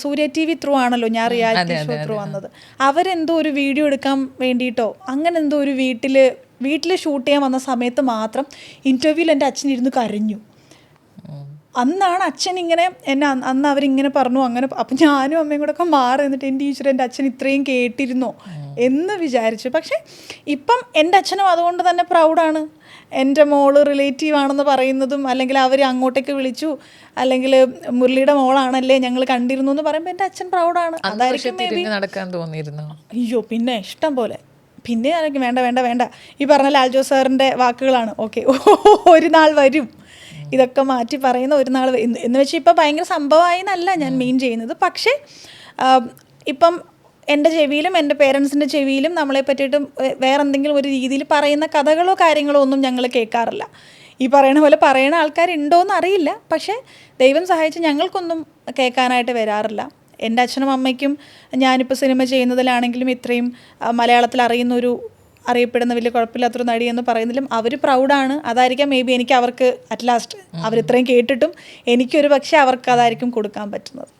സൂര്യ TV through ആണല്ലോ ഞാൻ reality show through വന്നത്. അവരെന്തോ ഒരു വീഡിയോ എടുക്കാൻ വേണ്ടിയിട്ടോ അങ്ങനെ എന്തോ ഒരു വീട്ടിൽ ഷൂട്ട് ചെയ്യാൻ വന്ന സമയത്ത് മാത്രം ഇൻ്റർവ്യൂവിൽ എൻ്റെ അച്ഛൻ ഇരുന്ന് കരഞ്ഞു. അന്നാണ് അച്ഛൻ ഇങ്ങനെ എന്നെ അന്ന് അവരിങ്ങനെ പറഞ്ഞു അങ്ങനെ. അപ്പം ഞാനും അമ്മയും കൂടെ ഒക്കെ മാറി നിന്നിട്ട് എൻ്റെ ടീച്ചർ എൻ്റെ അച്ഛൻ ഇത്രയും കേട്ടിരുന്നോ എന്ന് വിചാരിച്ചു. പക്ഷേ ഇപ്പം എൻ്റെ അച്ഛനും അതുകൊണ്ട് തന്നെ പ്രൗഡാണ്. എൻ്റെ മോള് റിലേറ്റീവ് ആണെന്ന് പറയുന്നതും അല്ലെങ്കിൽ അവർ അങ്ങോട്ടേക്ക് വിളിച്ചു അല്ലെങ്കിൽ മുരളിയുടെ മോളാണല്ലേ ഞങ്ങൾ കണ്ടിരുന്നു എന്ന് പറയുമ്പോൾ എൻ്റെ അച്ഛൻ പ്രൗഡാണ്. അതായിരിക്കും മേ ബി. നടക്കാൻ തോന്നിയിരുന്നു. അയ്യോ പിന്നെ ഇഷ്ടം പോലെ. പിന്നെ ആയിരിക്കും വേണ്ട വേണ്ട വേണ്ട ഈ പറഞ്ഞ ലാൽജോ സാറിൻ്റെ വാക്കുകളാണ്. ഓക്കെ ഒരു നാൾ വരും ഇതൊക്കെ മാറ്റി പറയുന്ന ഒരു നാൾ എന്ന് വെച്ചാൽ ഇപ്പം ഭയങ്കര സംഭവമായി എന്നല്ല ഞാൻ മെയിൻ ചെയ്യുന്നത്. പക്ഷേ ഇപ്പം എൻ്റെ ചെവിയിലും എൻ്റെ പേരൻസിൻ്റെ ചെവിയിലും നമ്മളെ പറ്റിയിട്ടും വേറെ എന്തെങ്കിലും ഒരു രീതിയിൽ പറയുന്ന കഥകളോ കാര്യങ്ങളോ ഒന്നും ഞങ്ങൾ കേൾക്കാറില്ല. ഈ പറയണ പോലെ പറയുന്ന ആൾക്കാരുണ്ടോയെന്ന് അറിയില്ല. പക്ഷേ ദൈവം സഹായിച്ച് ഞങ്ങൾക്കൊന്നും കേൾക്കാനായിട്ട് വരാറില്ല. എൻ്റെ അച്ഛനും അമ്മയ്ക്കും ഞാനിപ്പോൾ സിനിമ ചെയ്യുന്നതിലാണെങ്കിലും ഇത്രയും മലയാളത്തിൽ അറിയപ്പെടുന്ന വലിയ കുഴപ്പമില്ലാത്തൊരു നടി എന്ന് പറയുന്നതിലും അവർ പ്രൗഡാണ്. അതായിരിക്കാം മേ ബി എനിക്ക് അവർക്ക് അറ്റ് ലാസ്റ്റ് അവരിത്രയും കേട്ടിട്ടും എനിക്കൊരു പക്ഷേ അവർക്ക് അതായിരിക്കും കൊടുക്കാൻ പറ്റുന്നത്.